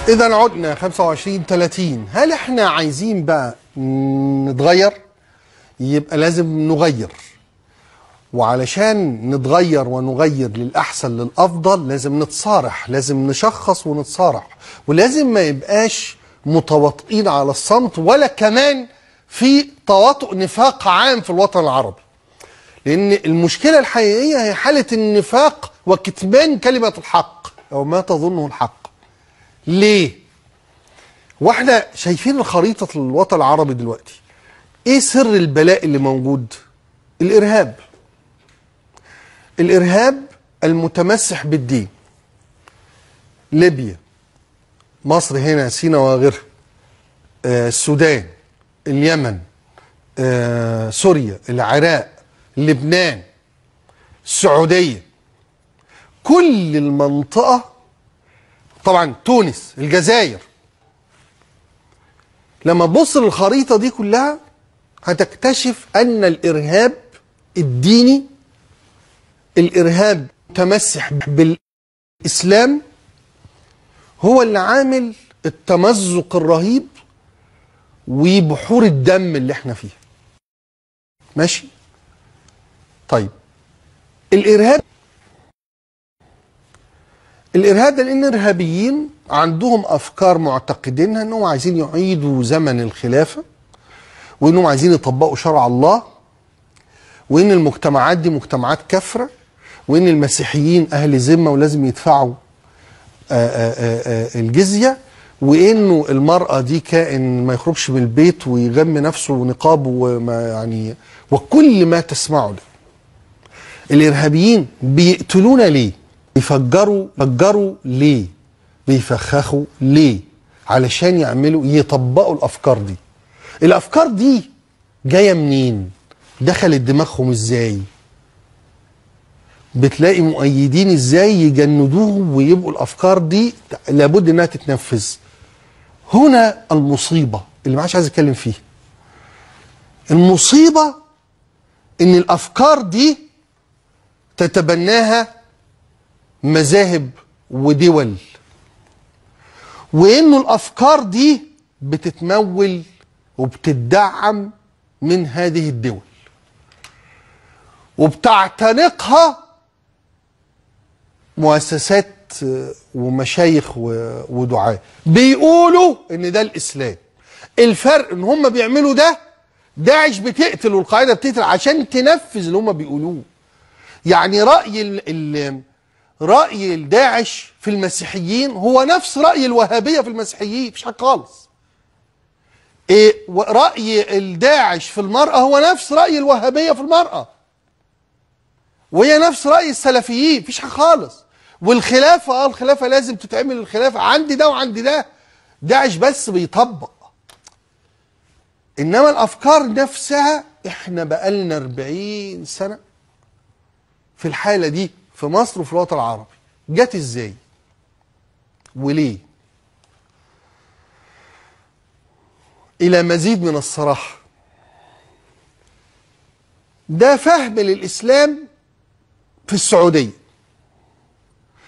إذا عدنا 25-30. هل احنا عايزين بقى نتغير؟ يبقى لازم نغير، وعلشان نتغير ونغير للأحسن للأفضل لازم نتصارح، لازم نشخص ونتصارح، ولازم ما يبقاش متواطئين على الصمت، ولا كمان في تواطؤ نفاق عام في الوطن العربي. لأن المشكلة الحقيقية هي حالة النفاق وكتمان كلمة الحق أو ما تظنه الحق. ليه؟ واحنا شايفين الخريطة الوطن العربي دلوقتي. ايه سر البلاء اللي موجود؟ الإرهاب. الإرهاب المتمسح بالدين. ليبيا، مصر هنا، سيناء وغيرها، السودان، اليمن، سوريا، العراق، لبنان، السعودية، كل المنطقة، طبعا تونس، الجزائر. لما تبص للخريطة دي كلها هتكتشف أن الإرهاب الديني، الإرهاب متمسح بالإسلام، هو اللي عامل التمزق الرهيب وبحور الدم اللي احنا فيها. ماشي؟ طيب، الإرهاب ده لأن الإرهابيين عندهم أفكار معتقدينها أنهم عايزين يعيدوا زمن الخلافة، وأنهم عايزين يطبقوا شرع الله، وأن المجتمعات دي مجتمعات كافرة، وأن المسيحيين أهل ذمة ولازم يدفعوا الجزية، وأنه المرأة دي كائن ما يخرجش من البيت ويغم نفسه ونقابه وما يعني وكل ما تسمعه ده. الإرهابيين بيقتلونا ليه؟ بيفجروا ليه؟ بيفخخوا ليه؟ علشان يطبقوا الأفكار دي. الأفكار دي جاية منين؟ دخلت دماغهم ازاي؟ بتلاقي مؤيدين ازاي يجندوهم ويبقوا الأفكار دي لابد انها تتنفذ. هنا المصيبة اللي ما عادش عايز اتكلم فيها. المصيبة ان الأفكار دي تتبناها مذاهب ودول، وانه الافكار دي بتتمول وبتدعم من هذه الدول وبتعتنقها مؤسسات ومشايخ ودعاة بيقولوا ان ده الاسلام. الفرق ان هم بيعملوا ده، داعش بتقتل والقاعده بتقتل عشان تنفذ اللي هم بيقولوه. يعني رأي الداعش في المسيحيين هو نفس رأي الوهابية في المسيحيين، مفيش حاجة خالص. رأي الداعش في المرأة هو نفس رأي الوهابية في المرأة، وهي نفس رأي السلفيين، مفيش حاجة خالص. والخلافة الخلافة لازم تتعمل، الخلافة عندي ده وعندي ده. داعش بس بيطبق، إنما الأفكار نفسها إحنا بقالنا 40 سنة في الحالة دي في مصر وفي الوطن العربي. جت ازاي وليه؟ الى مزيد من الصراحة، ده فهم للإسلام في السعودية.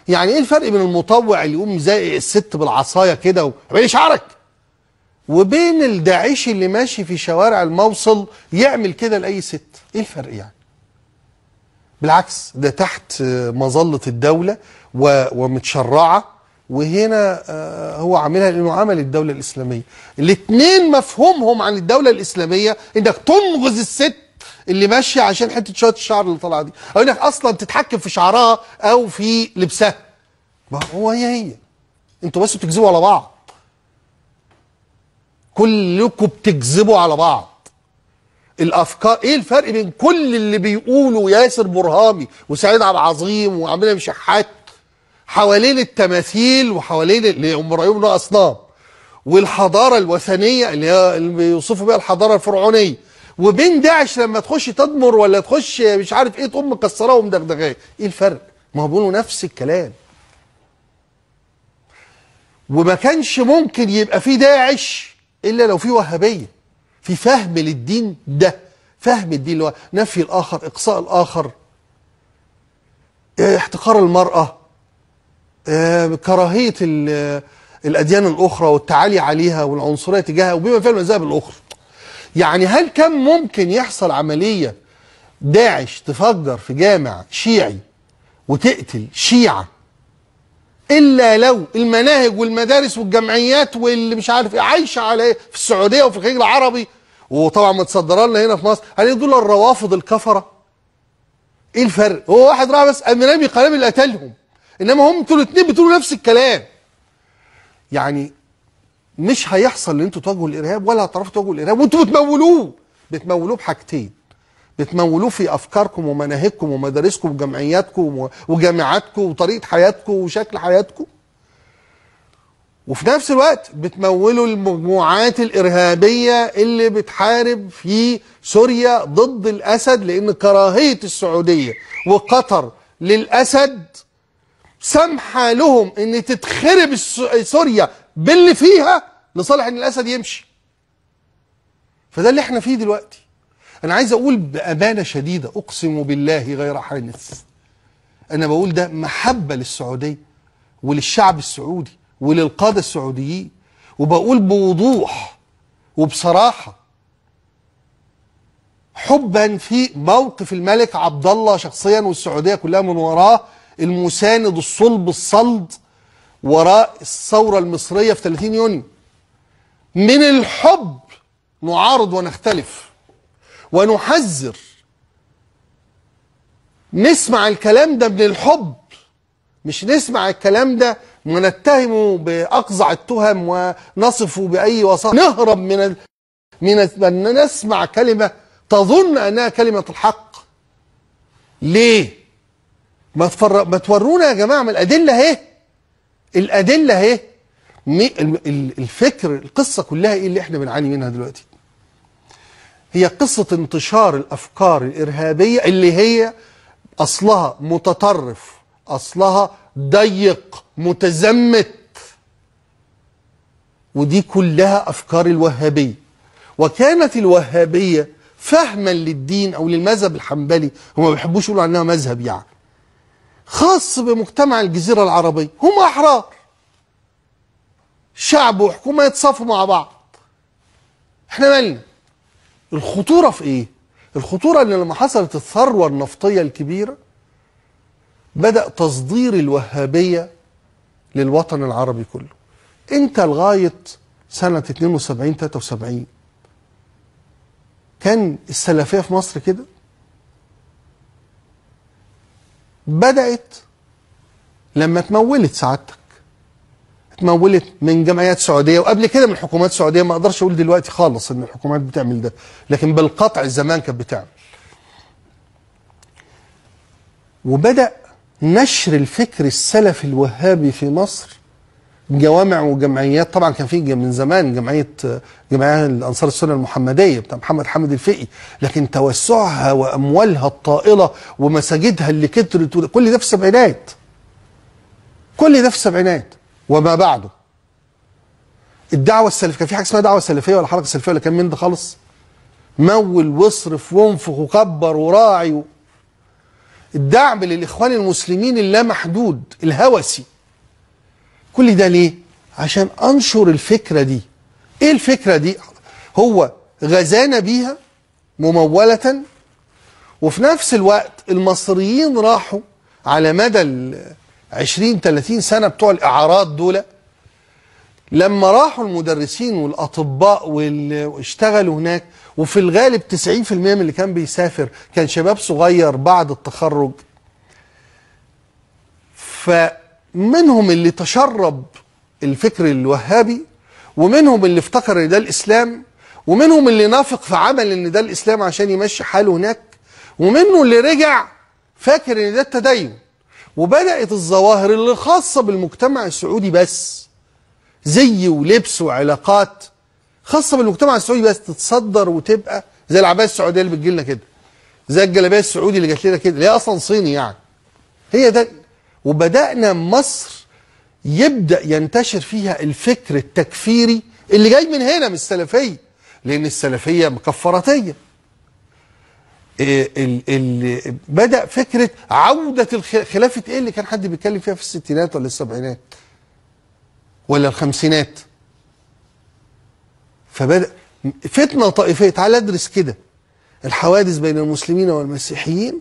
يعني ايه الفرق بين المطوع اللي يقوم زائق الست بالعصاية كده ويعمل شعرك، وبين الداعشي اللي ماشي في شوارع الموصل يعمل كده لأي ست؟ ايه الفرق يعني؟ بالعكس، ده تحت مظلة الدولة ومتشرعة، وهنا هو عاملها لأنه عمل الدولة الإسلامية. الاثنين مفهومهم عن الدولة الإسلامية إنك تنغز الست اللي ماشية عشان حتة شوية الشعر اللي طالعة دي، أو إنك أصلا تتحكم في شعرها أو في لبسها. ما هو هي أنتوا بس بتكذبوا على بعض، كلكم بتكذبوا على بعض. الافكار، ايه الفرق بين كل اللي بيقولوا ياسر برهامي وسعيد عبد العظيم وعبد المنعم شحات حوالين التماثيل وحوالين اللي هم رايهم انها اصنام والحضاره الوثنيه اللي بيوصفوا بيها الحضاره الفرعونيه، وبين داعش لما تخش تدمر ولا تخش مش عارف ايه تقوم مكسراه ومدغدغاه؟ ايه الفرق؟ ما هو بيقولوا نفس الكلام. وما كانش ممكن يبقى في داعش الا لو في وهابيه، في فهم للدين ده، فهم الدين اللي هو نفي الآخر، إقصاء الآخر، احتقار المرأة، كراهية الأديان الأخرى والتعالي عليها والعنصرية تجاهها وبما فيها المذاهب الأخرى. يعني هل كان ممكن يحصل عملية داعش تفجر في جامع شيعي وتقتل شيعة إلا لو المناهج والمدارس والجمعيات واللي مش عارف ايه عايشة على ايه في السعودية وفي الخليج العربي وطبعا متصدره لنا هنا في مصر؟ هل دول الروافض الكفرة؟ ايه الفرق؟ هو واحد راح بس قام رامي قنابل قتلهم، انما هم انتوا الاثنين بتقولوا نفس الكلام. يعني مش هيحصل ان انتوا تواجهوا الارهاب ولا هتعرفوا تواجهوا الارهاب، وانتوا بتمولوه بحاجتين. بتمولوه في افكاركم ومناهجكم ومدارسكم وجمعياتكم وجامعاتكم وطريقه حياتكم وشكل حياتكم، وفي نفس الوقت بتمولوا المجموعات الارهابيه اللي بتحارب في سوريا ضد الاسد، لان كراهيه السعوديه وقطر للاسد سامحه لهم ان تتخرب سوريا باللي فيها لصالح ان الاسد يمشي. فده اللي احنا فيه دلوقتي. انا عايز اقول بامانه شديده اقسم بالله غير حانث، انا بقول ده محبه للسعوديه وللشعب السعودي وللقاده السعوديين، وبقول بوضوح وبصراحه حبا في موقف الملك عبد الله شخصيا والسعوديه كلها من وراه، المساند الصلب الصلد وراء الثوره المصريه في 30 يونيو. من الحب نعارض ونختلف ونحذر، نسمع الكلام ده من الحب، مش نسمع الكلام ده ونتهمه بأقذع التهم ونصفه بأي وصف، نهرب من أن نسمع كلمة تظن أنها كلمة الحق. ليه؟ ما تورونا يا جماعة من الأدلة اهي، الأدلة اهي. الفكر القصة كلها ايه اللي احنا بنعاني منها دلوقتي؟ هي قصة انتشار الأفكار الإرهابية اللي هي أصلها متطرف، أصلها ضيق متزمت، ودي كلها أفكار الوهابية. وكانت الوهابية فهما للدين أو للمذهب الحنبلي، هم ما بيحبوش يقولوا عنها مذهب يعني، خاص بمجتمع الجزيرة العربية، هم أحرار، شعب وحكومة يتصافوا مع بعض، احنا مالنا. الخطورة في ايه؟ الخطورة ان لما حصلت الثروة النفطية الكبيرة بدأ تصدير الوهابية للوطن العربي كله. انت لغاية سنة 72-73 كان السلفية في مصر كده، بدأت لما تمولت سعادتك، اتمولت من جمعيات سعوديه وقبل كده من حكومات سعوديه. ما اقدرش اقول دلوقتي خالص ان الحكومات بتعمل ده، لكن بالقطع زمان كانت بتعمل. وبدأ نشر الفكر السلفي الوهابي في مصر، جوامع وجمعيات. طبعا كان في من زمان جمعيه الانصار السنه المحمديه بتاع محمد حامد الفقي، لكن توسعها واموالها الطائله ومساجدها اللي كترت كل ده في السبعينات، كل ده في السبعينات وما بعده. الدعوه السلفيه، كان في حاجه اسمها دعوه سلفيه ولا حركه سلفيه ولا كان من ده خالص؟ مول واصرف وانفخ وكبر وراعي الدعم للاخوان المسلمين اللامحدود الهوسي. كل ده ليه؟ عشان انشر الفكره دي. ايه الفكره دي؟ هو غزانا بيها مموله، وفي نفس الوقت المصريين راحوا على مدى 20-30 سنه بتوع الاعارات دول، لما راحوا المدرسين والاطباء واشتغلوا هناك، وفي الغالب 90% من اللي كان بيسافر كان شباب صغير بعد التخرج، فمنهم اللي تشرب الفكر الوهابي، ومنهم اللي افتكر ان ده الاسلام، ومنهم اللي نافق في عمل ان ده الاسلام عشان يمشي حاله هناك، ومنه اللي رجع فاكر ان ده التدين. وبدأت الظواهر اللي خاصة بالمجتمع السعودي بس، زي ولبس وعلاقات خاصة بالمجتمع السعودي بس، تتصدر وتبقى زي العباية السعودية اللي بتجيلنا كده، زي الجلابية السعودي اللي جات لنا كده، اللي هي أصلا صيني يعني. هي ده. وبدأنا مصر يبدأ ينتشر فيها الفكر التكفيري اللي جاي من هنا من السلفية، لأن السلفية مكفراتية. بدأ فكرة عودة خلافة ايه اللي كان حد بيتكلم فيها في الستينات ولا السبعينات؟ ولا الخمسينات. فبدأ فتنة طائفية. تعال ادرس كده الحوادث بين المسلمين والمسيحيين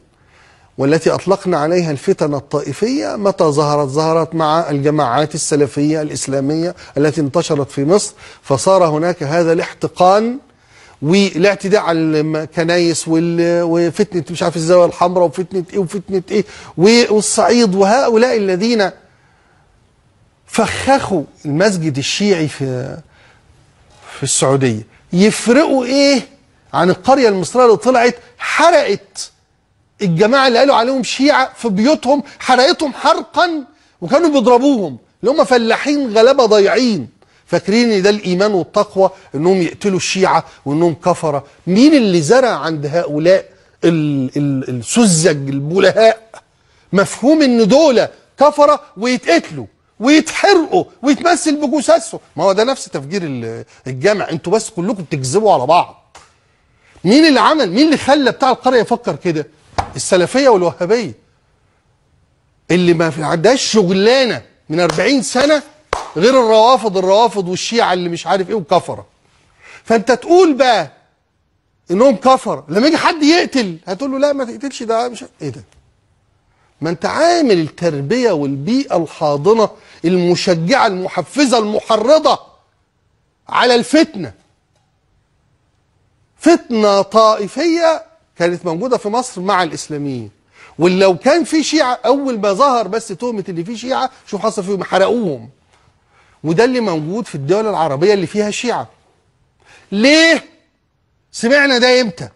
والتي أطلقنا عليها الفتن الطائفية. متى ظهرت؟ ظهرت مع الجماعات السلفية الإسلامية التي انتشرت في مصر، فصار هناك هذا الاحتقان والاعتداء على الكنايس وفتنة مش عارف الزاوية الحمراء وفتنة ايه وفتنة ايه والصعيد. وهؤلاء الذين فخخوا المسجد الشيعي في السعودية يفرقوا ايه عن القرية المصرية اللي طلعت حرقت الجماعة اللي قالوا عليهم شيعة في بيوتهم، حرقتهم حرقا وكانوا بيضربوهم، اللي هم فلاحين غلابة ضايعين فاكرين ان ده الايمان والتقوى انهم يقتلوا الشيعة وانهم كفرة. مين اللي زرع عند هؤلاء السذج البلهاء مفهوم ان دول كفرة ويتقتلوا ويتحرقوا ويتمثل بجثثهم؟ ما هو ده نفس تفجير الجامع. انتوا بس كلكم بتكذبوا على بعض. مين اللي عمل؟ مين اللي خلى بتاع القرية يفكر كده؟ السلفية والوهابية اللي ما عندهاش شغلانة من 40 سنة غير الروافض والشيعة اللي مش عارف ايه وكفرة. فانت تقول بقى انهم كفرة، لما يجي حد يقتل هتقول له لا ما تقتلش، ده مش ايه ده؟ ما انت عامل التربية والبيئة الحاضنة المشجعة المحفزة المحرضة على الفتنة. فتنة طائفية كانت موجودة في مصر مع الإسلاميين، ولو كان في شيعة أول ما ظهر بس تهمة اللي فيه شيعة شوف حصل فيهم، حرقوهم. وده اللي موجود في الدول العربية اللي فيها شيعة. ليه؟ سمعنا ده امتى؟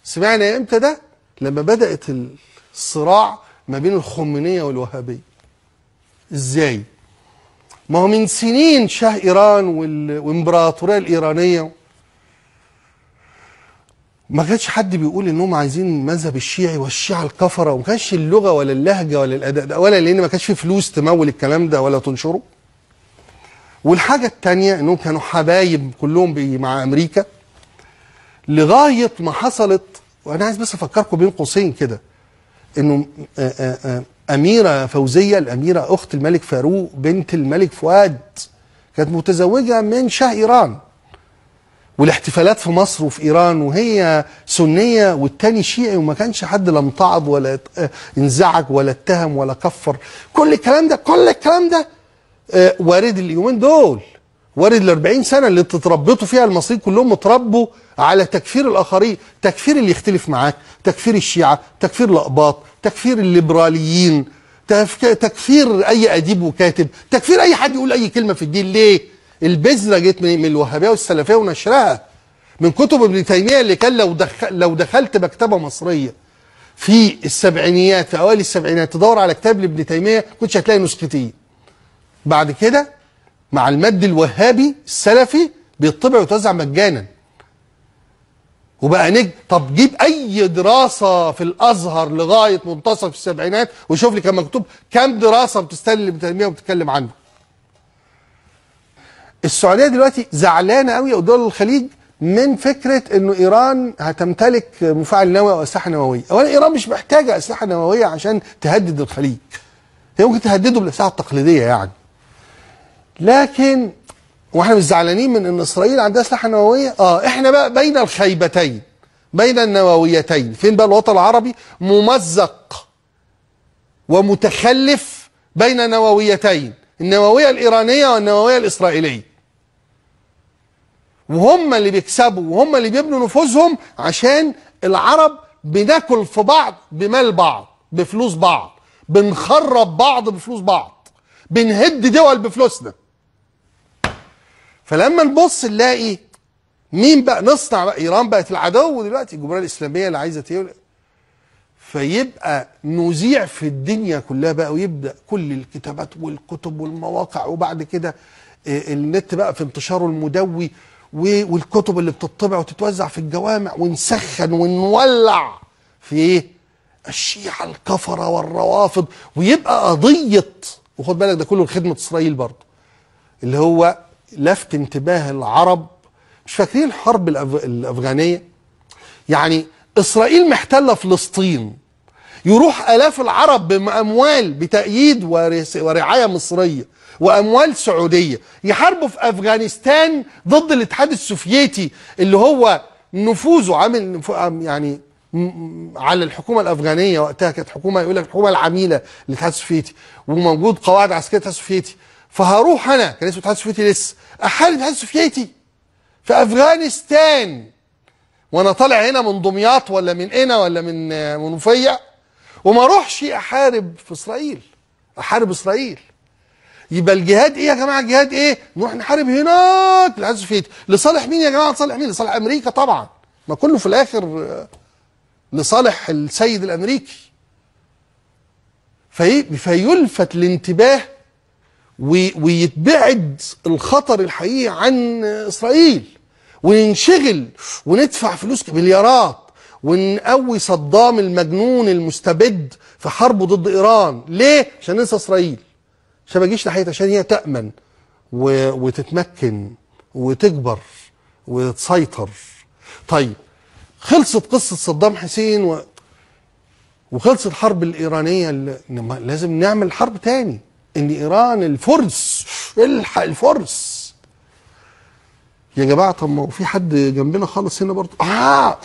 سمعنا امتى ده؟ لما بدأت الصراع ما بين الخمينية والوهابية. ازاي؟ ما هو من سنين شاه إيران والإمبراطورية الإيرانية ما كانش حد بيقول انهم عايزين المذهب الشيعي والشيعة الكفرة، وما كانش اللغة ولا اللهجة ولا الأداء ده، ولا لأن ما كانش في فلوس تمول الكلام ده ولا تنشره. والحاجة التانية انهم كانوا حبايب كلهم مع أمريكا لغاية ما حصلت. وأنا عايز بس أفكركم بين قوسين كده انه أميرة فوزية، الأميرة أخت الملك فاروق بنت الملك فؤاد، كانت متزوجة من شاه إيران. والاحتفالات في مصر وفي إيران وهي سنية والتاني شيعي، وما كانش حد لا امتعض ولا انزعج ولا اتهم ولا كفر. كل الكلام ده وارد اليومين دول، وارد ال40 سنة اللي تتربطوا فيها المصريين كلهم اتربوا على تكفير الآخرين، تكفير اللي يختلف معاك، تكفير الشيعة، تكفير الأقباط، تكفير الليبراليين، تكفير أي أديب وكاتب، تكفير أي حد يقول أي كلمة في الدين. ليه؟ البذرة جت من الوهابية والسلفية ونشرها من كتب ابن تيمية، اللي كان لو دخلت مكتبة مصرية في السبعينيات في أوائل السبعينات تدور على كتاب لابن تيمية كنتش هتلاقي نسختين. بعد كده مع المد الوهابي السلفي بيطبع ويتوزع مجانا وبقى نجم. طب جيب أي دراسة في الأزهر لغاية منتصف السبعينات وشوف لي كان مكتوب كام دراسة بتستدل ابن تيمية وبتتكلم عنه. السعودية دلوقتي زعلانة قوي ودول الخليج من فكرة انه ايران هتمتلك مفاعل نووي او اسلحة نووية. اولا ايران مش محتاجة اسلحة نووية عشان تهدد الخليج، هي ممكن تهدده بالاسلحة التقليدية يعني. لكن واحنا مش زعلانين من ان اسرائيل عندها اسلحة نووية. احنا بقى بين الخيبتين، بين النوويتين. فين بقى الوطن العربي؟ ممزق ومتخلف بين نوويتين، النووية الإيرانية والنووية الإسرائيلية. وهم اللي بيكسبوا وهم اللي بيبنوا نفوذهم، عشان العرب بناكل في بعض بمال بعض بفلوس بعض، بنخرب بعض بفلوس بعض، بنهد دول بفلوسنا. فلما نبص نلاقي مين بقى نصنع بقى؟ إيران بقت العدو دلوقتي، الجمهورية الإسلامية اللي عايزة تولي. فيبقى نذيع في الدنيا كلها بقى، ويبدأ كل الكتابات والكتب والمواقع، وبعد كده النت بقى في انتشاره المدوي، والكتب اللي بتطبع وتتوزع في الجوامع، ونسخن ونولع في ايه؟ الشيعة الكفرة والروافض، ويبقى قضية. وخد بالك ده كله لخدمة إسرائيل برضه، اللي هو لفت انتباه العرب. مش فاكرين الحرب الأفغانية؟ يعني إسرائيل محتلة فلسطين، يروح آلاف العرب بأموال بتأييد ورعاية مصرية وأموال سعودية يحاربوا في أفغانستان ضد الاتحاد السوفيتي اللي هو نفوذه عامل يعني على الحكومة الأفغانية. وقتها كانت حكومة يقول لك الحكومة العميلة للاتحاد السوفيتي وموجود قواعد عسكرية الاتحاد السوفيتي. فهروح أنا كان اسمه الاتحاد السوفيتي لسه أحارب الاتحاد السوفيتي في أفغانستان وأنا طالع هنا من دمياط ولا من قنا ولا من منوفية، وما اروحش احارب في اسرائيل، احارب اسرائيل. يبقى الجهاد ايه يا جماعه؟ الجهاد ايه؟ نروح نحارب هناك الاتحاد السوفيتي لصالح مين يا جماعه؟ لصالح مين؟ لصالح امريكا طبعا، ما كله في الاخر لصالح السيد الامريكي. فيلفت الانتباه ويتبعد الخطر الحقيقي عن اسرائيل، وننشغل وندفع فلوس مليارات ونقوي صدام المجنون المستبد في حربه ضد ايران. ليه؟ عشان ننسى اسرائيل، عشان ما تجيش ناحيتها، عشان هي تأمن وتتمكن وتكبر وتسيطر. طيب خلصت قصة صدام حسين وخلصت الحرب الإيرانية لازم نعمل حرب تاني. إن إيران الفرس، الحق الفرس يا جماعة. طب ما هو في حد جنبنا خالص هنا برضه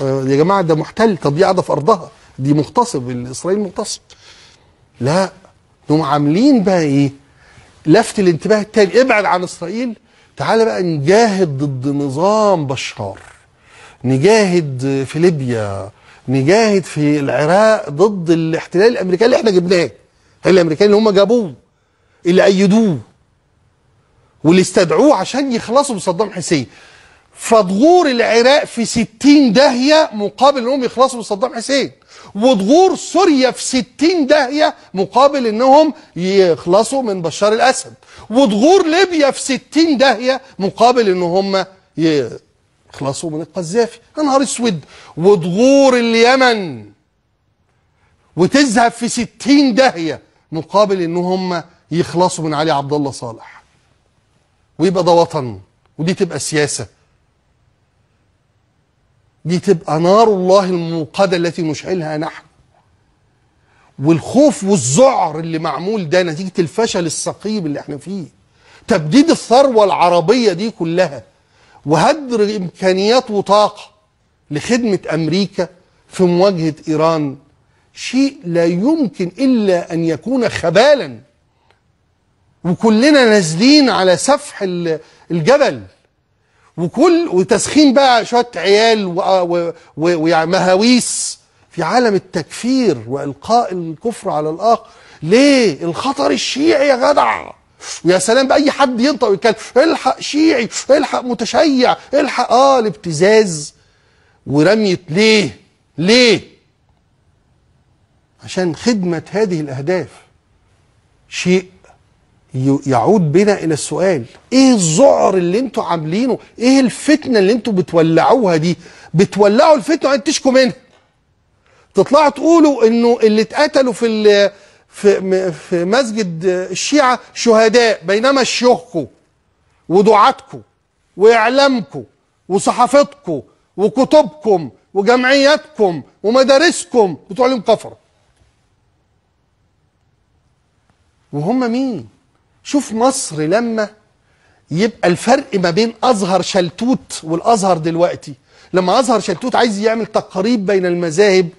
يا جماعة ده محتل، طب دي قاعدة في أرضها، دي مغتصب، إسرائيل مغتصب. لا، هم عاملين بقى إيه؟ لفت الانتباه التاني، ابعد عن إسرائيل، تعالى بقى نجاهد ضد نظام بشار، نجاهد في ليبيا، نجاهد في العراق ضد الاحتلال الأمريكي اللي احنا جبناه، الأمريكان اللي هم جابوه، اللي أيدوه واللي استدعوه عشان يخلصوا بصدام حسين. فضغور العراق في 60 داهية مقابل انهم يخلصوا بصدام حسين، وضغور سوريا في 60 داهية مقابل انهم يخلصوا من بشار الاسد، وضغور ليبيا في 60 داهية مقابل ان هم يخلصوا من القذافي. يا نهار اسود. وضغور اليمن وتذهب في 60 داهية مقابل ان هم يخلصوا من علي عبد الله صالح. ويبقى ده وطن، ودي تبقى سياسة، دي تبقى نار الله الموقدة التي نشعلها نحن. والخوف والذعر اللي معمول ده نتيجة الفشل السقيم اللي احنا فيه، تبديد الثروة العربية دي كلها وهدر إمكانيات وطاقة لخدمة أمريكا في مواجهة إيران، شيء لا يمكن إلا أن يكون خبالا. وكلنا نازلين على سفح الجبل، وتسخين بقى شويه عيال ومهاويس في عالم التكفير والقاء الكفر على الاخر. ليه؟ الخطر الشيعي يا جدع. ويا سلام بأي حد ينطق ويتكلم الحق شيعي، الحق متشيع، الحق الابتزاز ورمية. ليه؟ عشان خدمة هذه الأهداف. شيء يعود بنا الى السؤال، ايه الذعر اللي انتوا عاملينه؟ ايه الفتنه اللي انتوا بتولعوها دي؟ بتولعوا الفتنه وانتوا تشكوا منها، تطلعوا تقولوا انه اللي اتقتلوا في مسجد الشيعه شهداء، بينما شيوخكم ودعاتكم واعلامكم وصحافتكم وكتبكم وجمعياتكم ومدارسكم بتوع عليهم كفره. وهم مين؟ شوف مصر لما يبقى الفرق ما بين أزهر شلتوت والأزهر دلوقتي، لما أزهر شلتوت عايز يعمل تقريب بين المذاهب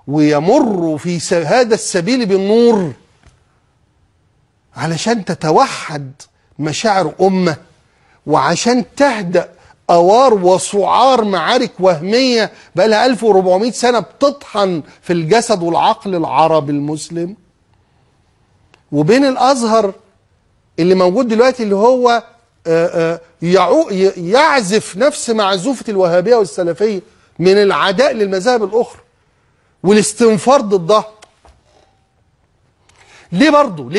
ويمر في هذا السبيل بالنور علشان تتوحد مشاعر أمة، وعشان تهدأ أوار وسعار معارك وهمية بقى لها 1400 سنة بتطحن في الجسد والعقل العربي المسلم، وبين الأزهر اللي موجود دلوقتي اللي هو يعزف نفس معزوفة الوهابية والسلفية من العداء للمذاهب الأخرى والاستنفار ضدها. ليه برضو؟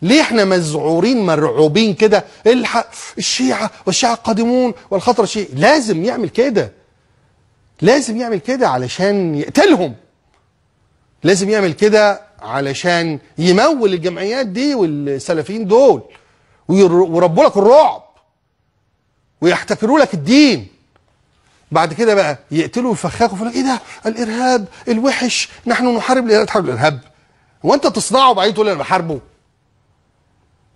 ليه احنا مذعورين مرعوبين كده؟ الحق الشيعة والشيعة القادمون والخطر الشيعي. لازم يعمل كده علشان يقتلهم، لازم يعمل كده علشان يمول الجمعيات دي والسلفيين دول ويربوا لك الرعب ويحتكروا لك الدين. بعد كده بقى يقتلوا ويفخخوا يقول لك ايه ده؟ الارهاب الوحش، نحن نحارب الارهاب. تحارب الارهاب؟ هو انت تصنعه وبعدين تقول انا بحاربه؟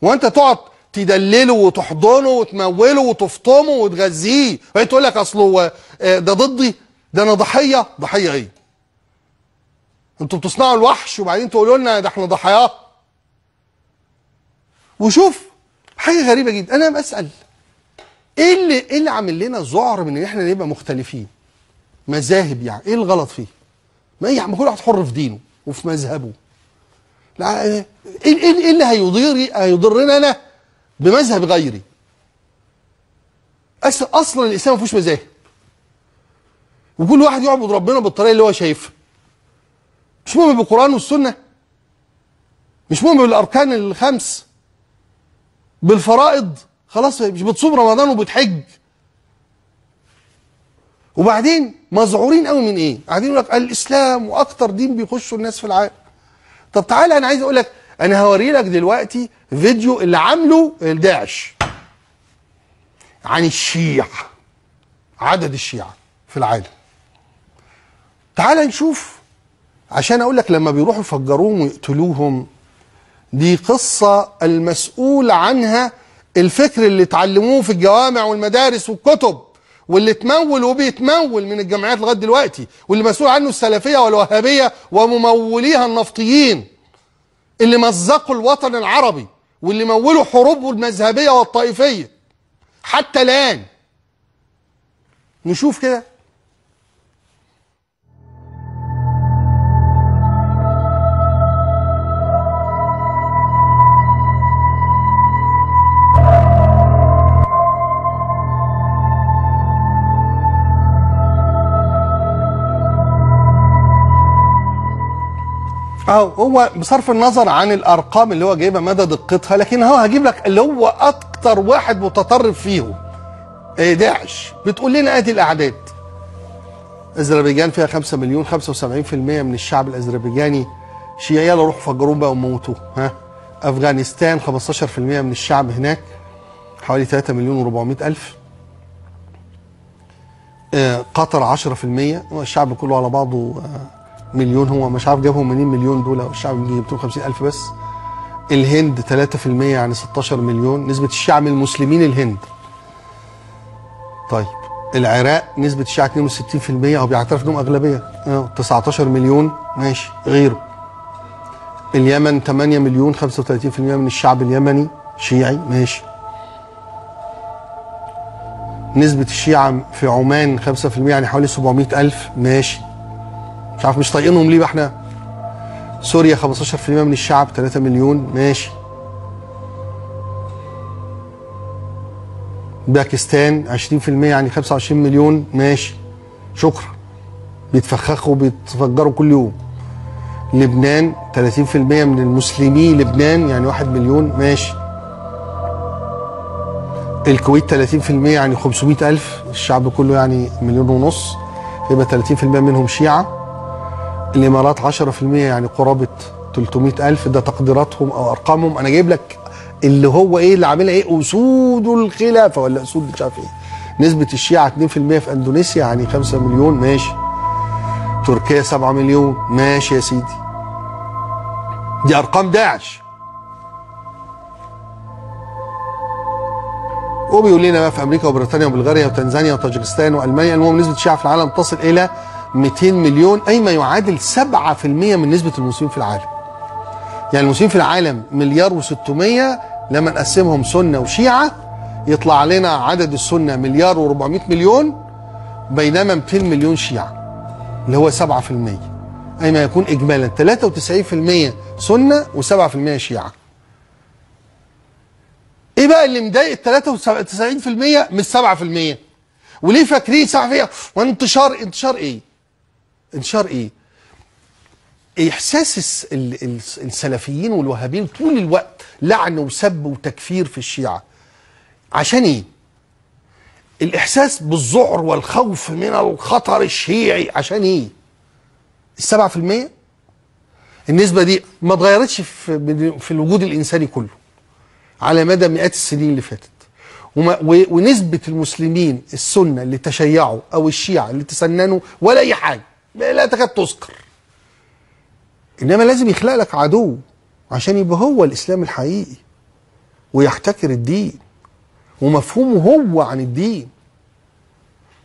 هو انت تقعد تدلله وتحضنه وتموله وتفطمه وتغذيه وبعدين تقول لك اصله ده ضدي، ده انا ضحيه؟ ضحيه ايه؟ انتوا بتصنعوا الوحش وبعدين تقولوا لنا ده احنا ضحاياه. وشوف حاجه غريبه جدا، انا بسال ايه اللي عامل لنا ذعر من ان احنا نبقى مختلفين؟ مذاهب يعني، ايه الغلط فيه؟ ما يعني كل واحد حر في دينه وفي مذهبه. لا ايه اللي هيضرنا انا بمذهب غيري؟ اصلا الاسلام ما فيهوش مذاهب، وكل واحد يعبد ربنا بالطريقه اللي هو شايفها. مش مهم بالقران والسنه، مش مهم بالاركان الخمس، بالفرائض، خلاص مش بتصوم رمضان وبتحج. وبعدين مذعورين قوي من ايه؟ قاعدين يقول لك الاسلام واكتر دين بيخشوا الناس في العالم. طب تعالى انا عايز اقول لك، انا هوري لك دلوقتي فيديو اللي عامله داعش عن الشيعة، عدد الشيعة في العالم. تعالى نشوف، عشان اقول لك لما بيروحوا يفجروهم ويقتلوهم دي قصة المسؤول عنها الفكر اللي اتعلموه في الجوامع والمدارس والكتب، واللي اتمول وبيتمول من الجامعات لغايه دلوقتي، واللي مسؤول عنه السلفيه والوهابيه ومموليها النفطيين اللي مزقوا الوطن العربي، واللي مولوا حروبه المذهبيه والطائفيه حتى الان. نشوف كده. هو بصرف النظر عن الارقام اللي هو جايبها مدى دقتها، لكن هو هجيب لك اللي هو اكتر واحد متطرف فيهم، داعش. بتقول لنا ادي الاعداد. اذربيجان فيها 5 مليون، 75% من الشعب الاذربيجاني شيعي، يلا روحوا فجروهم بقى وموتوه. افغانستان 15% من الشعب هناك، حوالي 3 مليون و400 الف. قطر 10%، الشعب كله على بعضه مليون، هو مش عارف جابهم منين مليون دول، الشعب يجي 250 الف بس. الهند 3% يعني 16 مليون، نسبة الشعب المسلمين الهند. طيب العراق نسبة الشعب 62%، هو بيعترف انهم اغلبية، 19 مليون ماشي. غيره اليمن 8 مليون، 35% من الشعب اليمني شيعي ماشي. نسبة الشيعة في عمان 5% يعني حوالي 700 الف ماشي. مش عارف مش طايقينهم ليه بقى احنا. سوريا 15% من الشعب 3 مليون ماشي. باكستان 20% يعني 25 مليون ماشي. شكرا. بيتفخخوا وبيتفجروا كل يوم. لبنان 30% من المسلمين لبنان يعني 1 مليون ماشي. الكويت 30% يعني 500 ألف، الشعب كله يعني 1.5 مليون، يبقى 30% منهم شيعة. الإمارات 10% يعني قرابة 300 ألف، ده تقديراتهم أو أرقامهم. أنا جايب لك اللي هو إيه اللي عاملها إيه، أسود الخلافة ولا أسود مش عارف إيه. نسبة الشيعة 2% في أندونيسيا يعني 5 مليون ماشي. تركيا 7 مليون ماشي يا سيدي. دي أرقام داعش. وبيقول لنا بقى في أمريكا وبريطانيا وبلغاريا وتنزانيا وطاجكستان وألمانيا، المهم نسبة الشيعة في العالم تصل إلى 200 مليون، أي ما يعادل 7% من نسبة المسلمين في العالم. يعني المسلمين في العالم 1.600 لما نقسمهم سنة وشيعة يطلع لنا عدد السنة 1.4 مليار، بينما 200 مليون شيعة اللي هو 7%، أي ما يكون إجمالا 93% سنة و7% شيعة. إيه بقى اللي مضايق 93% مش 7%؟ وليه فاكرين 7%؟ وانتشار إيه؟ انتشار ايه؟ احساس السلفيين والوهابيين طول الوقت لعن وسب وتكفير في الشيعة. عشان ايه؟ الاحساس بالذعر والخوف من الخطر الشيعي. عشان ايه؟ 7%؟ النسبة دي ما اتغيرتش في الوجود الانساني كله على مدى مئات السنين اللي فاتت، ونسبة المسلمين السنة اللي تشيعوا أو الشيعة اللي تسننوا ولا أي حاجة لا تكاد تذكر. إنما لازم يخلق لك عدو عشان يبقى هو الإسلام الحقيقي ويحتكر الدين ومفهومه هو عن الدين،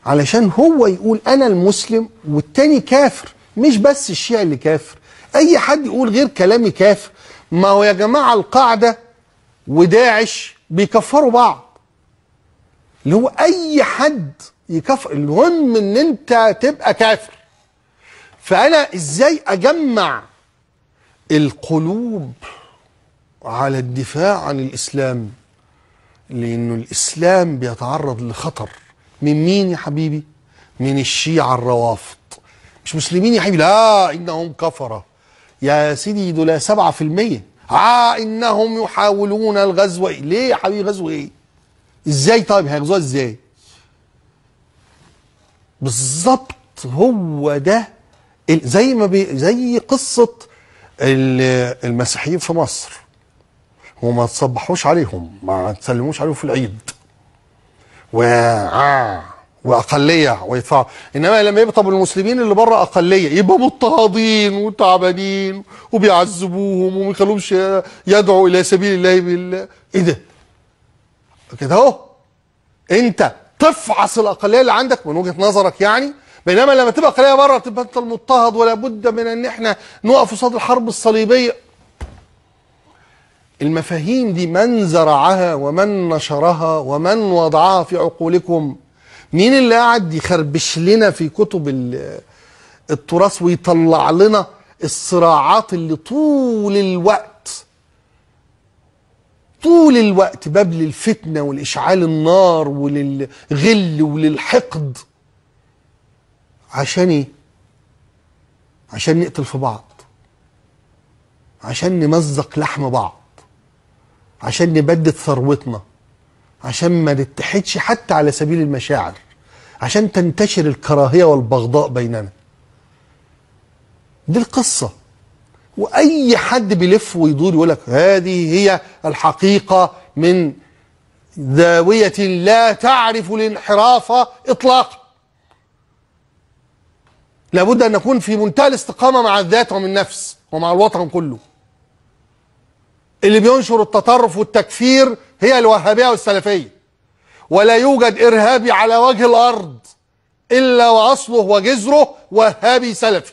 علشان هو يقول أنا المسلم والتاني كافر. مش بس الشيعي اللي كافر، أي حد يقول غير كلامي كافر. ما هو يا جماعة القاعدة وداعش بيكفروا بعض، اللي هو أي حد يكفر، المهم إن أنت تبقى كافر. فأنا إزاي أجمع القلوب على الدفاع عن الإسلام؟ لأنه الإسلام بيتعرض لخطر من مين يا حبيبي؟ من الشيعة الروافض. مش مسلمين يا حبيبي، لا إنهم كفرة يا سيدي، دول 7%. إنهم يحاولون الغزو. ليه يا حبيبي غزو إيه؟ إزاي طيب هيغزوها إزاي؟ بالظبط هو ده زي ما زي قصة المسيحيين في مصر، وما تصبحوش عليهم، ما تسلموش عليهم في العيد واقليه ويدفعوا. انما لما يبقى طب المسلمين اللي بره اقليه يبقى مضطهدين وتعبانين وبيعذبوهم وما يخلوهمش يدعوا الى سبيل الله ايه ده؟ كده اهو انت تفعص الاقليه اللي عندك من وجهه نظرك يعني. بينما لما تبقى اقليه بره تبقى انت المضطهد، ولا بد من ان احنا نقف قصاد الحرب الصليبيه. المفاهيم دي من زرعها ومن نشرها ومن وضعها في عقولكم؟ مين اللي قاعد يخربش لنا في كتب التراث ويطلع لنا الصراعات اللي طول الوقت باب للفتنة ولإشعال النار وللغل وللحقد؟ عشان ايه؟ عشان نقتل في بعض، عشان نمزق لحم بعض، عشان نبدد ثروتنا، عشان ما نتحدش حتى على سبيل المشاعر، عشان تنتشر الكراهية والبغضاء بيننا. دي القصة. وأي حد بيلف ويدور يقول لك هذه هي الحقيقة من زاوية لا تعرف الانحراف إطلاقا. لابد أن نكون في منتهى الاستقامة مع الذات ومع النفس ومع الوطن كله. اللي بينشر التطرف والتكفير هي الوهابية والسلفية، ولا يوجد إرهابي على وجه الأرض إلا وأصله وجذره وهابي سلفي.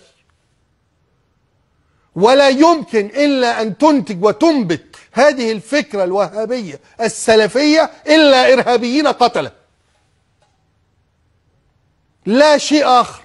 ولا يمكن إلا أن تنتج وتنبت هذه الفكرة الوهابية السلفية إلا إرهابيين قتلة، لا شيء آخر.